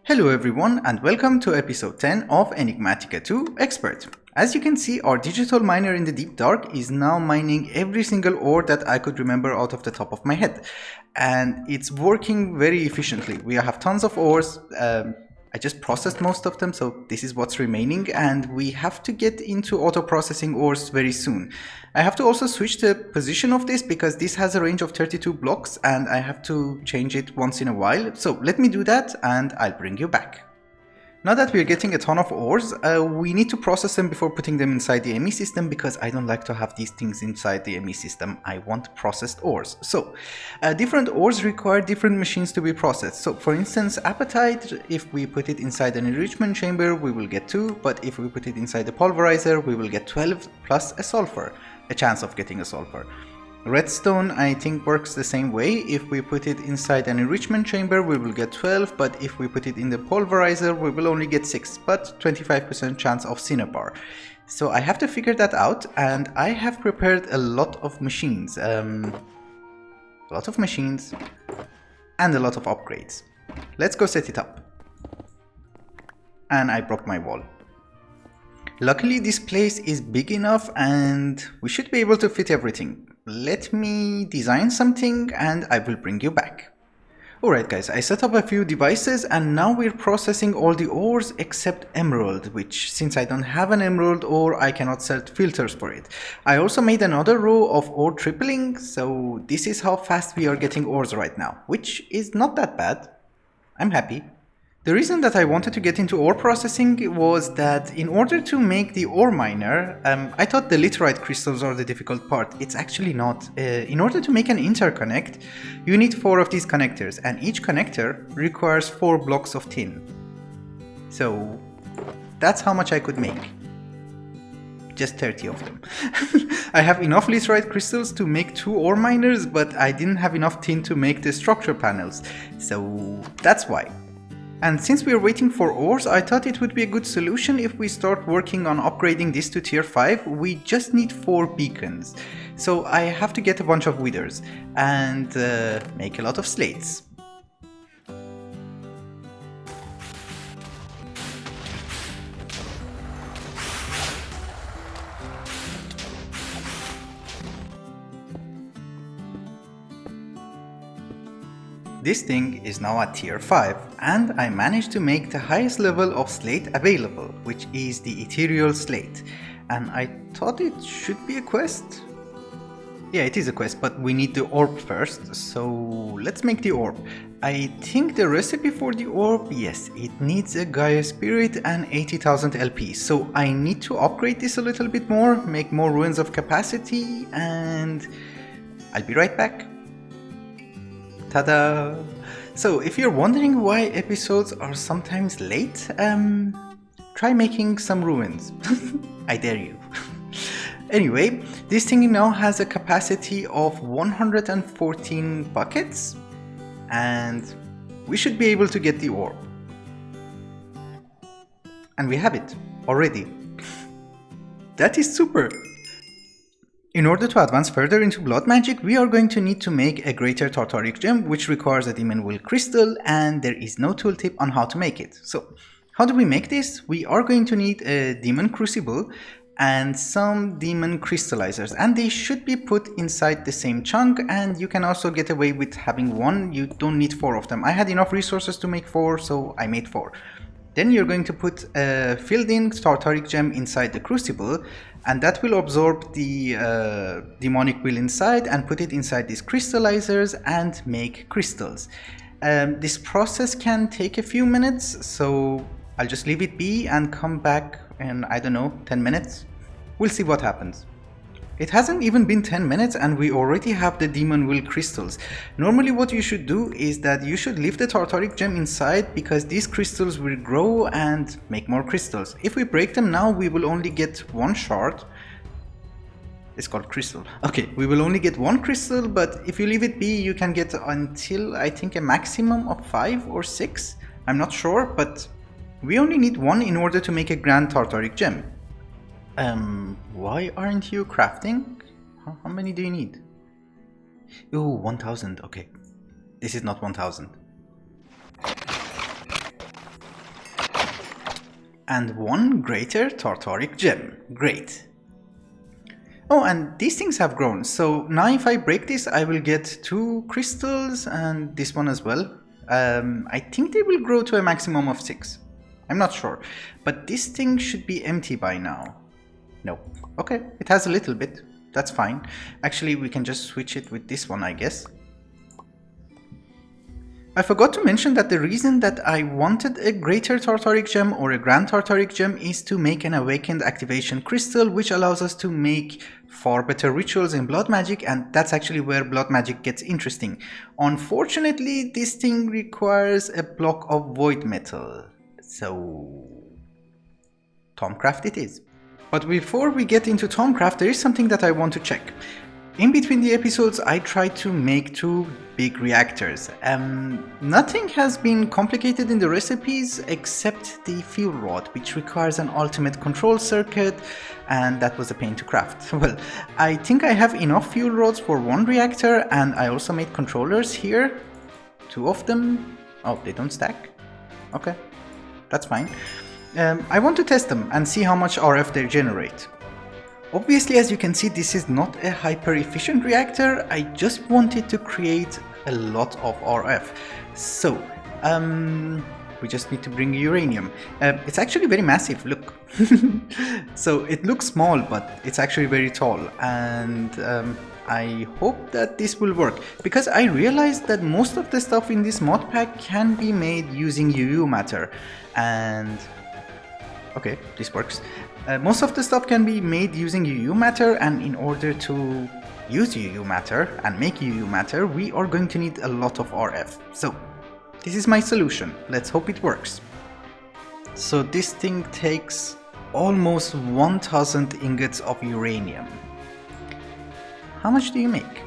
Hello everyone and welcome to episode 10 of Enigmatica 2 Expert. As you can see, our digital miner in the deep dark is now mining every single ore that I could remember out of the top of my head. And it's working very efficiently. We have tons of ores. I just processed most of them, so this is what's remaining, and we have to get into auto-processing ores very soon. I have to also switch the position of this because this has a range of 32 blocks and I have to change it once in a while. So let me do that and I'll bring you back. Now that we're getting a ton of ores, we need to process them before putting them inside the ME system because I don't like to have these things inside the ME system. I want processed ores. So, different ores require different machines to be processed. So, for instance, apatite, if we put it inside an enrichment chamber, we will get 2, but if we put it inside the pulverizer, we will get 12 plus a sulfur, a chance of getting a sulfur. Redstone, I think, works the same way. If we put it inside an enrichment chamber, we will get 12, but if we put it in the pulverizer, we will only get 6, but 25% chance of cinnabar. So I have to figure that out, and I have prepared a lot of machines. And a lot of upgrades. Let's go set it up. And I broke my wall. Luckily, this place is big enough and we should be able to fit everything. Let me design something and I will bring you back. Alright guys, I set up a few devices and now we're processing all the ores except emerald, which since I don't have an emerald ore, I cannot set filters for it. I also made another row of ore tripling, so this is how fast we are getting ores right now, which is not that bad. I'm happy. The reason that I wanted to get into ore processing was that in order to make the ore miner, I thought the literite crystals are the difficult part. It's actually not. In order to make an interconnect, you need 4 of these connectors, and each connector requires 4 blocks of tin. So that's how much I could make. Just 30 of them. I have enough literite crystals to make 2 ore miners, but I didn't have enough tin to make the structure panels. So that's why. And since we are waiting for ores, I thought it would be a good solution if we start working on upgrading this to tier 5. We just need 4 beacons. So I have to get a bunch of withers and make a lot of slates. This thing is now at tier 5 and I managed to make the highest level of slate available, which is the ethereal slate. And I thought it should be a quest. Yeah, it is a quest, but we need the orb first, so let's make the orb. I think the recipe for the orb, yes, it needs a Gaia Spirit and 80,000 LP. So I need to upgrade this a little bit more, make more ruins of capacity, and I'll be right back. Ta-da! So, if you're wondering why episodes are sometimes late, try making some ruins. I dare you. Anyway, this thing now has a capacity of 114 buckets, and we should be able to get the orb. And we have it already. That is super! In order to advance further into blood magic, we are going to need to make a greater tartaric gem, which requires a demon will crystal, and there is no tooltip on how to make it. So, how do we make this? We are going to need a demon crucible and some demon crystallizers, and they should be put inside the same chunk, and you can also get away with having 1. You don't need 4 of them. I had enough resources to make 4, so I made 4. Then you're going to put a filled-in tartaric gem inside the crucible, and that will absorb the demonic will inside and put it inside these crystallizers and make crystals. This process can take a few minutes, so I'll just leave it be and come back in, I don't know, 10 minutes. We'll see what happens. It hasn't even been 10 minutes and we already have the demon will crystals. Normally what you should do is that you should leave the tartaric gem inside because these crystals will grow and make more crystals. If we break them now, we will only get 1 shard. It's called crystal. Okay, we will only get 1 crystal, but if you leave it be, you can get until I think a maximum of 5 or 6. I'm not sure, but we only need 1 in order to make a grand tartaric gem. Why aren't you crafting? How many do you need? Oh, 1000, okay. This is not 1000. and 1 greater tartaric gem. Great. Oh, and these things have grown, so now if I break this I will get 2 crystals and this one as well. I think they will grow to a maximum of 6. I'm not sure, but this thing should be empty by now. No. Okay, it has a little bit. That's fine. Actually, we can just switch it with this one, I guess. I forgot to mention that the reason that I wanted a greater tartaric gem or a grand tartaric gem is to make an awakened activation crystal, which allows us to make far better rituals in blood magic, and that's actually where blood magic gets interesting. Unfortunately, this thing requires a block of void metal, so Thaumcraft it is. But before we get into Thaumcraft, there is something that I want to check. In between the episodes, I tried to make 2 big reactors. Nothing has been complicated in the recipes except the fuel rod, which requires an ultimate control circuit, and that was a pain to craft. Well, I think I have enough fuel rods for 1 reactor, and I also made controllers here. 2 of them. Oh, they don't stack? Okay, that's fine. I want to test them and see how much RF they generate. Obviously, as you can see, this is not a hyper efficient reactor. I just wanted to create a lot of RF. So, we just need to bring uranium. It's actually very massive, look. So it looks small, but it's actually very tall. And I hope that this will work, because I realized that most of the stuff in this mod pack can be made using UU matter. And okay, this works. Most of the stuff can be made using UU matter, and in order to use UU matter and make UU matter, we are going to need a lot of RF. So this is my solution. Let's hope it works. So this thing takes almost 1000 ingots of uranium. How much do you make?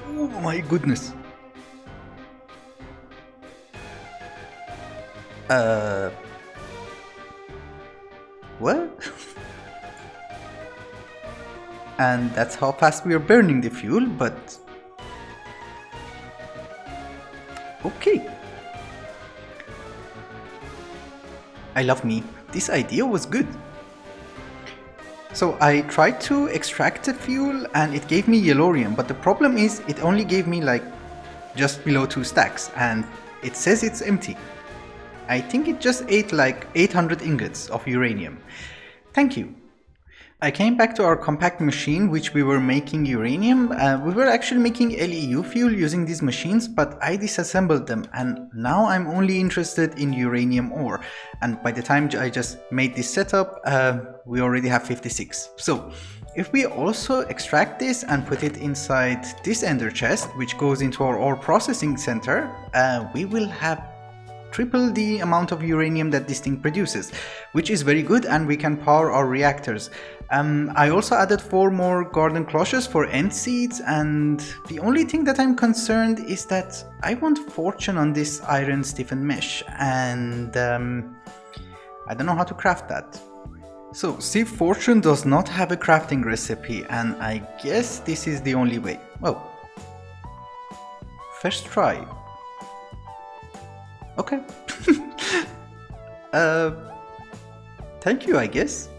Oh my goodness. What? And that's how fast we are burning the fuel, but okay. I love me. This idea was good. So I tried to extract the fuel and it gave me yellorium, but the problem is it only gave me like just below 2 stacks and it says it's empty. I think it just ate like 800 ingots of uranium. Thank you. I came back to our compact machine which we were making uranium. We were actually making LEU fuel using these machines, but I disassembled them and now I'm only interested in uranium ore. And by the time I just made this setup, we already have 56. So if we also extract this and put it inside this ender chest, which goes into our ore processing center, we will have triple the amount of uranium that this thing produces, which is very good, and we can power our reactors. I also added 4 more garden cloches for end seeds, and the only thing that I'm concerned is that I want fortune on this iron stiffened mesh, and I don't know how to craft that. So see, fortune does not have a crafting recipe, and I guess this is the only way. Oh, first try. Okay. Thank you, I guess.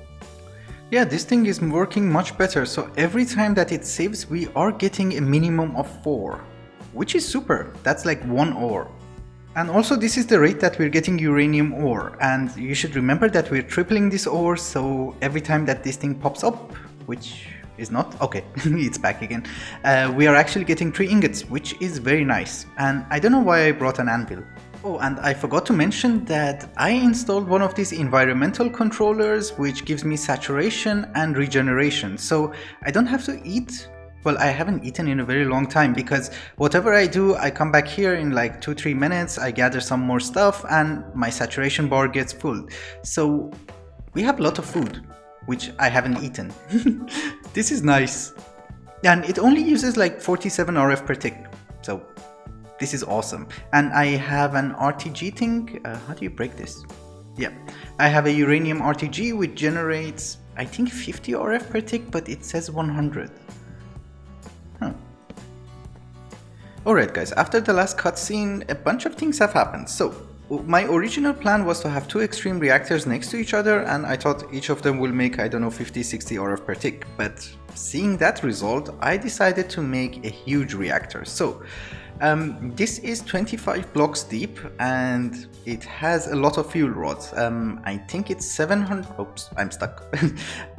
Yeah, this thing is working much better, so every time that it saves we are getting a minimum of 4, which is super. That's like 1 ore. And also this is the rate that we're getting uranium ore, and you should remember that we're tripling this ore, so every time that this thing pops up, which is not, okay, it's back again, we are actually getting 3 ingots, which is very nice. And I don't know why I brought an anvil. Oh, and I forgot to mention that I installed one of these environmental controllers which gives me saturation and regeneration, so I don't have to eat. Well, I haven't eaten in a very long time, because whatever I do, I come back here in like 2-3 minutes, I gather some more stuff and my saturation bar gets full. So we have a lot of food, which I haven't eaten. This is nice. And it only uses like 47 RF per tick, so this is awesome. And I have an RTG thing. How do you break this? Yeah, I have a uranium RTG which generates, I think, 50 RF per tick, but it says 100. Huh. Alright guys, after the last cutscene, a bunch of things have happened. So, my original plan was to have two extreme reactors next to each other, and I thought each of them will make, I don't know, 50-60 RF per tick. But seeing that result, I decided to make a huge reactor. So, this is 25 blocks deep and it has a lot of fuel rods. I think it's 700, oops, I'm stuck.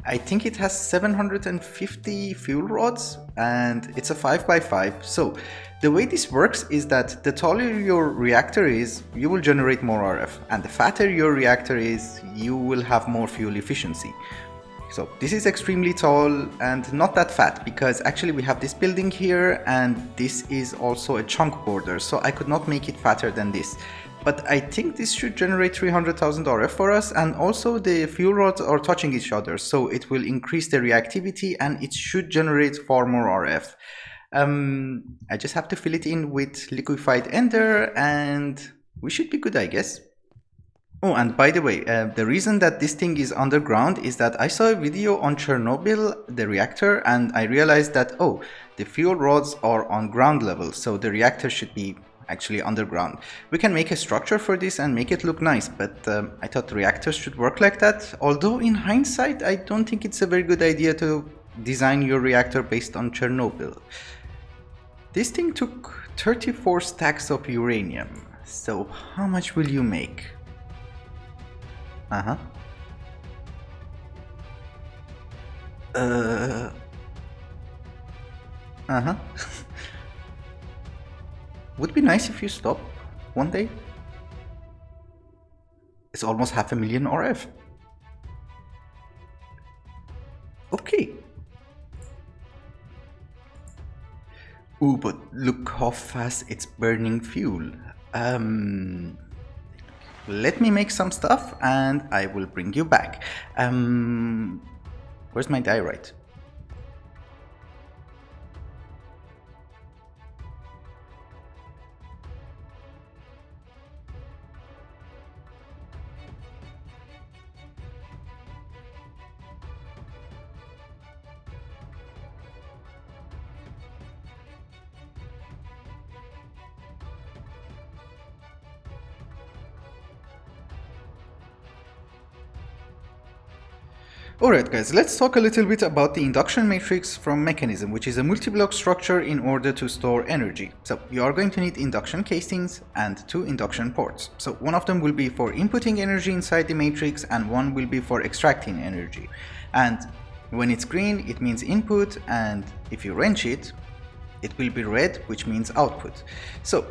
I think it has 750 fuel rods and it's a 5x5. So the way this works is that the taller your reactor is, you will generate more RF, and the fatter your reactor is, you will have more fuel efficiency. So this is extremely tall and not that fat, because actually we have this building here and this is also a chunk border, so I could not make it fatter than this. But I think this should generate 300,000 RF for us, and also the fuel rods are touching each other, so it will increase the reactivity and it should generate far more RF. I just have to fill it in with liquefied ender and we should be good, I guess. Oh, and by the way, the reason that this thing is underground is that I saw a video on Chernobyl, the reactor, and I realized that, oh, the fuel rods are on ground level, so the reactor should be actually underground. We can make a structure for this and make it look nice, but I thought reactors should work like that. Although in hindsight, I don't think it's a very good idea to design your reactor based on Chernobyl. This thing took 34 stacks of uranium. So how much will you make? Uh-huh. Uh-huh. Would be nice if you stop one day. It's almost 500,000 RF. Okay. Ooh, but look how fast it's burning fuel. Let me make some stuff and I will bring you back. Where's my diorite? Alright guys, let's talk a little bit about the induction matrix from Mechanism, which is a multi-block structure in order to store energy. So you are going to need induction casings and two induction ports. So one of them will be for inputting energy inside the matrix and one will be for extracting energy. And when it's green, it means input, and if you wrench it, it will be red, which means output. So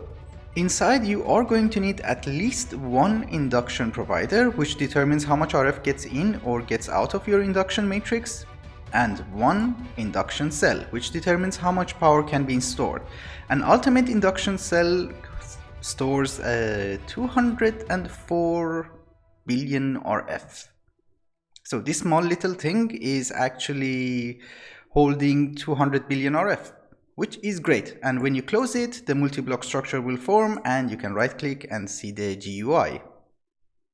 inside you are going to need at least one induction provider, which determines how much RF gets in or gets out of your induction matrix, and one induction cell, which determines how much power can be stored. An ultimate induction cell stores 204 billion RF. So this small little thing is actually holding 200 billion RF. Which is great, and when you close it, the multi-block structure will form and you can right click and see the GUI.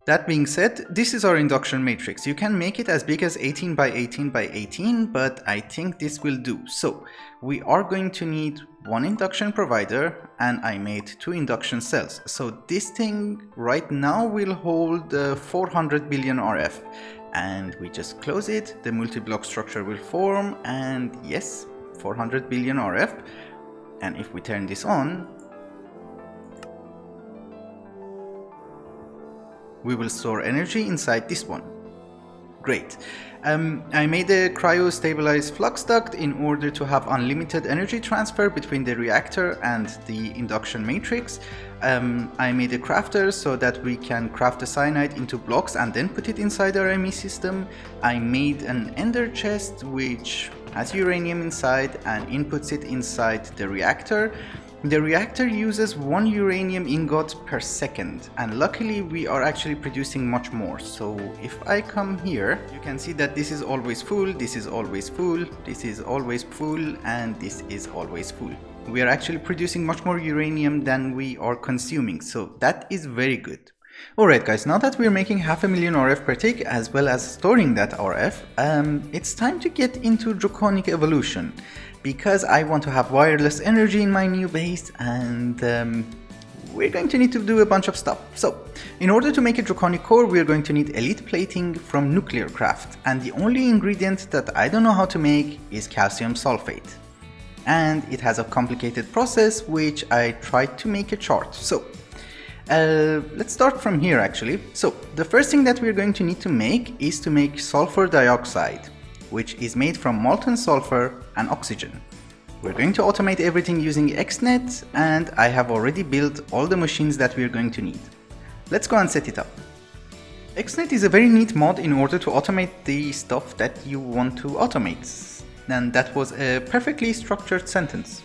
That being said, this is our induction matrix. You can make it as big as 18 by 18 by 18, but I think this will do. So we are going to need one induction provider and I made two induction cells. So this thing right now will hold 400 billion RF, and we just close it, the multi-block structure will form, and yes, 400 billion RF. And if we turn this on, we will store energy inside this one. Great. I made a cryo-stabilized flux duct in order to have unlimited energy transfer between the reactor and the induction matrix. I made a crafter so that we can craft the cyanide into blocks and then put it inside our ME system. I made an ender chest which has uranium inside and inputs it inside the reactor. The reactor uses 1 uranium ingot per second, and luckily we are actually producing much more. So if I come here, you can see that this is always full, this is always full, this is always full, and this is always full. We are actually producing much more uranium than we are consuming, so that is very good. Alright guys, now that we're making 500,000 RF per tick as well as storing that RF, it's time to get into Draconic Evolution. because I want to have wireless energy in my new base, and we're going to need to do a bunch of stuff. So, in order to make a draconic core, we're going to need elite plating from Nuclearcraft, and the only ingredient that I don't know how to make is calcium sulfate. And it has a complicated process which I tried to make a chart. So, let's start from here actually. So, the first thing that we're going to need to make is to make sulfur dioxide, which is made from molten sulfur and oxygen. We're going to automate everything using XNet, and I have already built all the machines that we're going to need. Let's go and set it up. XNet is a very neat mod in order to automate the stuff that you want to automate. And that was a perfectly structured sentence.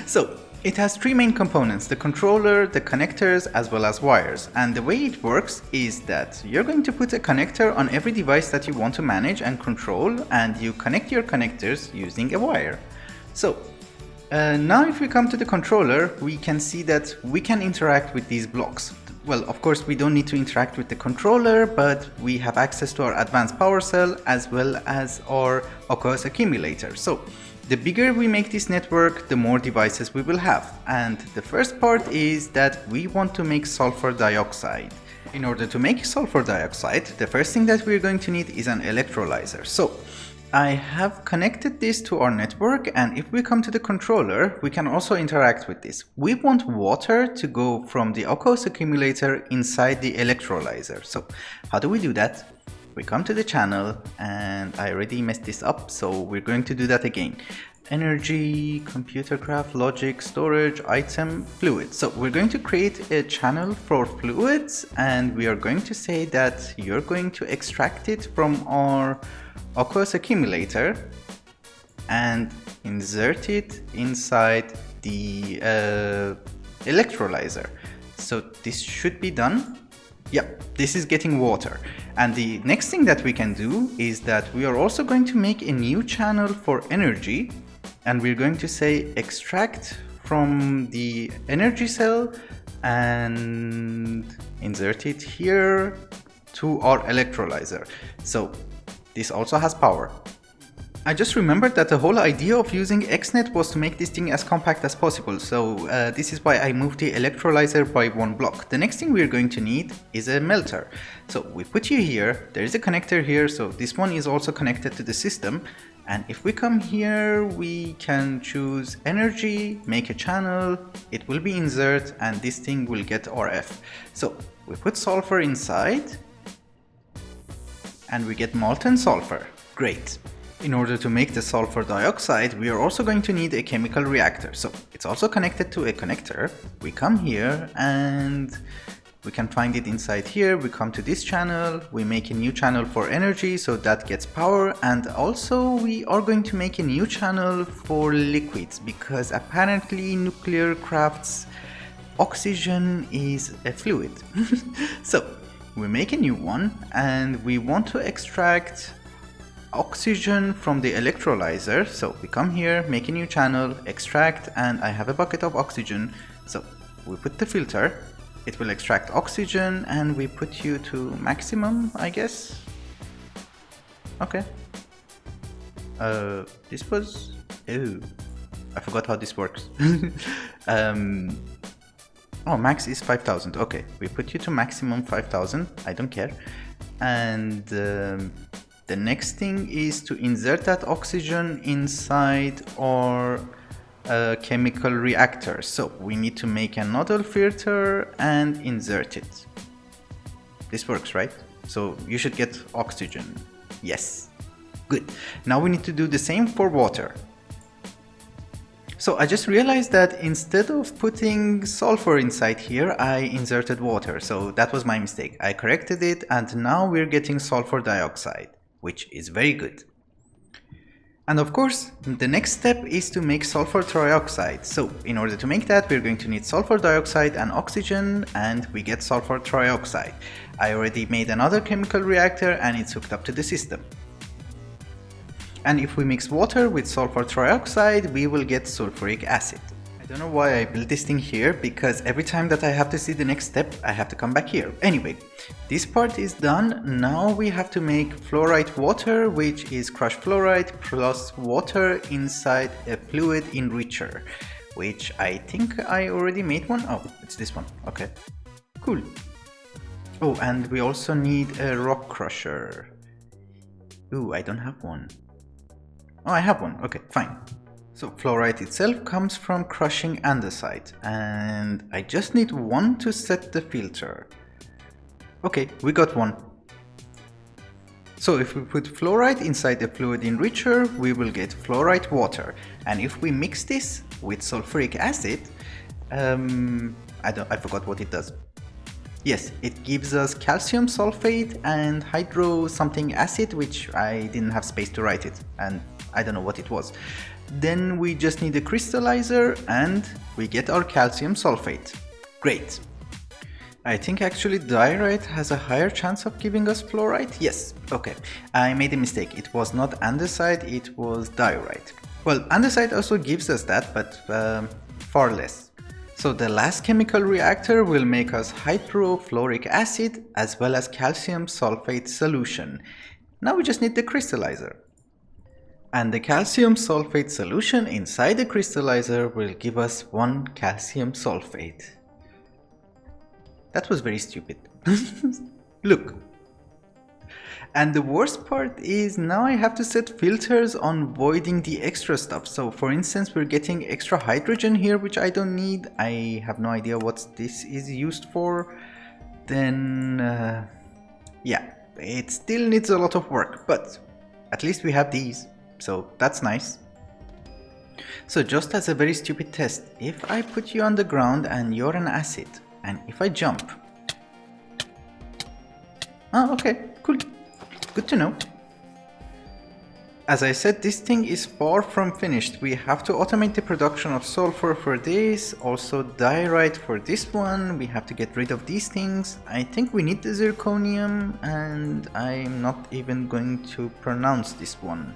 So, it has three main components: the controller, the connectors, as well as wires. And the way it works is that you're going to put a connector on every device that you want to manage and control, and you connect your connectors using a wire. So, now if we come to the controller, we can see that we can interact with these blocks. Well, of course, we don't need to interact with the controller, but we have access to our advanced power cell as well as our aqueous accumulator. So, the bigger we make this network, the more devices we will have. And the first part is that we want to make sulfur dioxide. In order to make sulfur dioxide, the first thing that we're going to need is an electrolyzer. So, I have connected this to our network, and if we come to the controller, we can also interact with this. We want water to go from the aqueous accumulator inside the electrolyzer. So how do we do that? We come to the channel, and I already messed this up, so we're going to do that again. Energy, computer craft, logic, storage, item, fluid. So we're going to create a channel for fluids, and we are going to say that you're going to extract it from our aqueous accumulator and insert it inside the electrolyzer. So this should be done. Yep, this is getting water. And the next thing that we can do is that we are also going to make a new channel for energy, and we're going to say extract from the energy cell and insert it here to our electrolyzer. So this also has power. I just remembered that the whole idea of using XNet was to make this thing as compact as possible, so this is why I moved the electrolyzer by one block. The next thing we're going to need is a melter. So we put you here, there is a connector here, so this one is also connected to the system. And if we come here, we can choose energy, make a channel, it will be insert, and this thing will get RF. So we put sulfur inside, and we get molten sulfur. Great. In order to make the sulfur dioxide, we are also going to need a chemical reactor. So it's also connected to a connector. We come here and we can find it inside here. We come to this channel, we make a new channel for energy, so that gets power. And also we are going to make a new channel for liquids, because apparently Nuclearcraft's oxygen is a fluid. So we make a new one, and we want to extract oxygen from the electrolyzer. So we come here, make a new channel, extract, and I have a bucket of oxygen. So we put the filter, it will extract oxygen, and we put you to maximum, I guess. Okay. This was... oh, I forgot how this works. Oh, max is 5000. Okay, we put you to maximum 5000. I don't care. And the next thing is to insert that oxygen inside our chemical reactor. So we need to make a nodal filter and insert it. This works, right? So you should get oxygen. Yes. Good. Now we need to do the same for water. So I just realized that instead of putting sulfur inside here, I inserted water. So that was my mistake. I corrected it, and now we're getting sulfur dioxide, which is very good. And of course, the next step is to make sulfur trioxide. So in order to make that, we're going to need sulfur dioxide and oxygen, and we get sulfur trioxide. I already made another chemical reactor and it's hooked up to the system. And if we mix water with sulfur trioxide, we will get sulfuric acid. I don't know why I built this thing here, because every time that I have to see the next step, I have to come back here. Anyway, this part is done. Now we have to make fluorite water, which is crushed fluorite plus water inside a fluid enricher, which I think I already made one. Oh, it's this one. Okay, cool. Oh, and we also need a rock crusher. Ooh, I don't have one. Oh, I have one. Okay, fine. So fluorite itself comes from crushing andesite, and I just need one to set the filter. Okay, we got one. So if we put fluorite inside the fluid enricher, we will get fluorite water. And if we mix this with sulfuric acid, I forgot what it does. Yes, it gives us calcium sulfate and hydro something acid, which I didn't have space to write it, and I don't know what it was. Then we just need a crystallizer and we get our calcium sulfate. Great. I think actually diorite has a higher chance of giving us fluorite. Yes, okay. I made a mistake. It was not andesite, it was diorite. Well, andesite also gives us that, but far less. So the last chemical reactor will make us hydrofluoric acid as well as calcium sulfate solution. Now we just need the crystallizer. And the calcium sulfate solution inside the crystallizer will give us 1 calcium sulfate. That was very stupid. Look. And the worst part is now I have to set filters on voiding the extra stuff. So for instance, we're getting extra hydrogen here, which I don't need. I have no idea what this is used for. Then, yeah, it still needs a lot of work, but at least we have these. So that's nice. So just as a very stupid test, if I put you on the ground and you're an acid, and if I jump... Oh, okay, cool. Good to know. As I said, this thing is far from finished. We have to automate the production of sulfur for this, also diorite for this one. We have to get rid of these things. I think we need the zirconium, and I'm not even going to pronounce this one.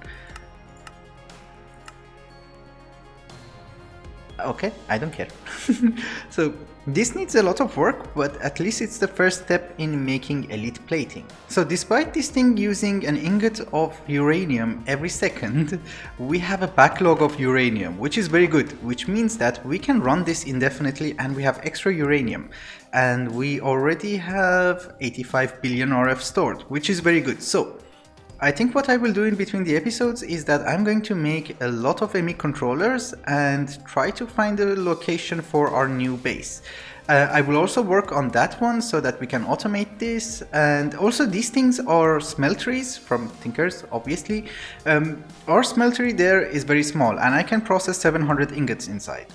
Okay, I don't care. So this needs a lot of work, but at least it's the first step in making elite plating. So despite this thing using an ingot of uranium every second, we have a backlog of uranium, which is very good, which means that we can run this indefinitely and we have extra uranium. And we already have 85 billion RF stored, which is very good. So I think what I will do in between the episodes is that I'm going to make a lot of ME controllers and try to find a location for our new base. I will also work on that one so that we can automate this, and also these things are smelteries from Tinkers, obviously. Our smeltery there is very small and I can process 700 ingots inside.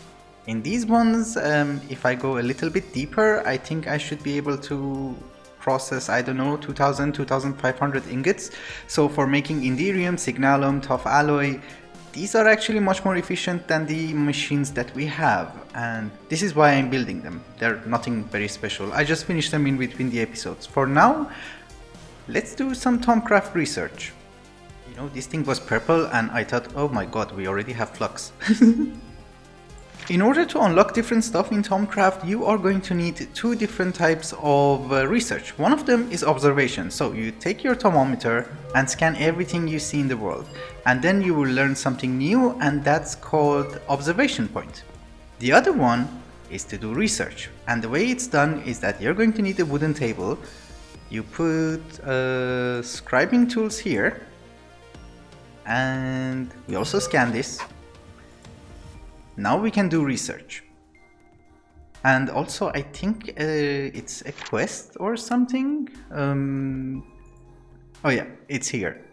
In these ones, if I go a little bit deeper, I think I should be able to process, I don't know, 2000, 2500 ingots. So for making inderium, signalum, tough alloy, these are actually much more efficient than the machines that we have, and this is why I'm building them. They're nothing very special. I just finished them in between the episodes. For now, let's do some Thaumcraft research. You know, this thing was purple and I thought, oh my god, we already have flux. In order to unlock different stuff in Thaumcraft, you are going to need 2 different types of research. One of them is observation. So you take your thermometer and scan everything you see in the world. And then you will learn something new, and that's called observation point. The other one is to do research. And the way it's done is that you're going to need a wooden table. You put scribing tools here. And we also scan this. Now we can do research. And also I think it's a quest or something. Oh yeah, it's here.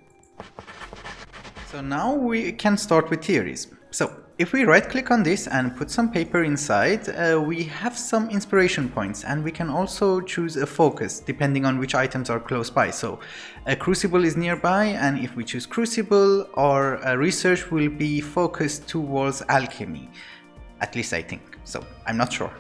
So now we can start with theories. So if we right click on this and put some paper inside, we have some inspiration points, and we can also choose a focus depending on which items are close by. So a crucible is nearby, and if we choose crucible, our research will be focused towards alchemy. At least I think. So I'm not sure.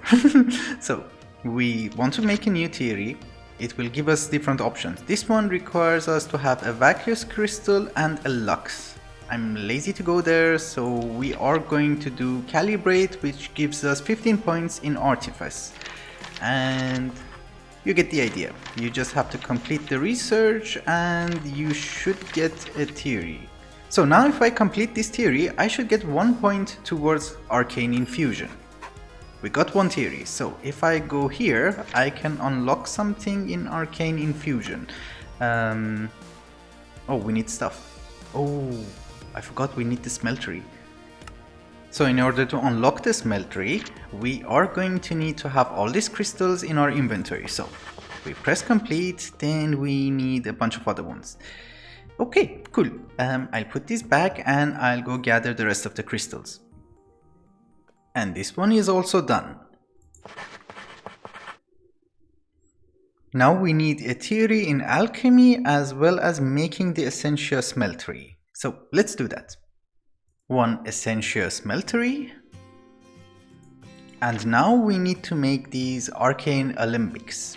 So we want to make a new theory. It will give us different options. This one requires us to have a vacuous crystal and a lux. I'm lazy to go there, so we are going to do calibrate, which gives us 15 points in artifice. And you get the idea. You just have to complete the research and you should get a theory. So now if I complete this theory, I should get 1 point towards arcane infusion. We got 1 theory, so if I go here, I can unlock something in arcane infusion. Oh, we need stuff. Oh, I forgot we need the smeltery. So in order to unlock the smeltery, we are going to need to have all these crystals in our inventory. So we press complete, then we need a bunch of other ones. Okay, cool. I'll put this back and I'll go gather the rest of the crystals. And this one is also done. Now we need a theory in alchemy as well as making the Essentia smeltery. So let's do that. 1 Essentia smeltery. And now we need to make these arcane alembics.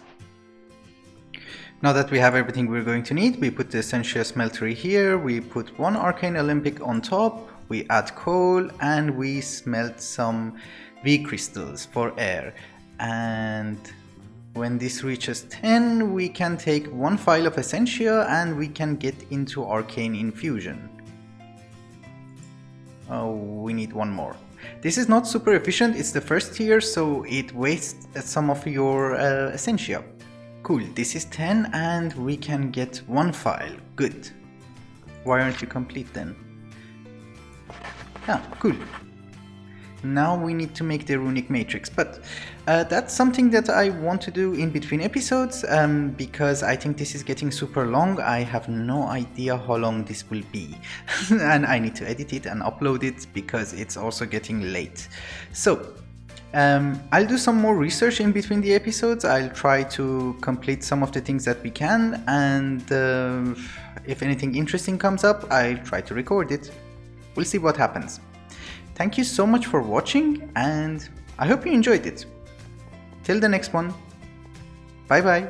Now that we have everything we're going to need, we put the Essentia smeltery here, we put 1 arcane alembic on top, we add coal, and we smelt some V crystals for air. And when this reaches 10, we can take 1 file of Essentia and we can get into arcane infusion. Oh, we need 1 more. This is not super efficient, it's the first tier, so it wastes some of your Essentia. Cool, this is 10 and we can get 1 file. Good. Why aren't you complete then? Ah, cool. Now we need to make the runic matrix, but that's something that I want to do in between episodes because I think this is getting super long. I have no idea how long this will be and I need to edit it and upload it because it's also getting late. So I'll do some more research in between the episodes. I'll try to complete some of the things that we can, and if anything interesting comes up, I'll try to record it. We'll see what happens. Thank you so much for watching and I hope you enjoyed it. Till the next one. Bye bye.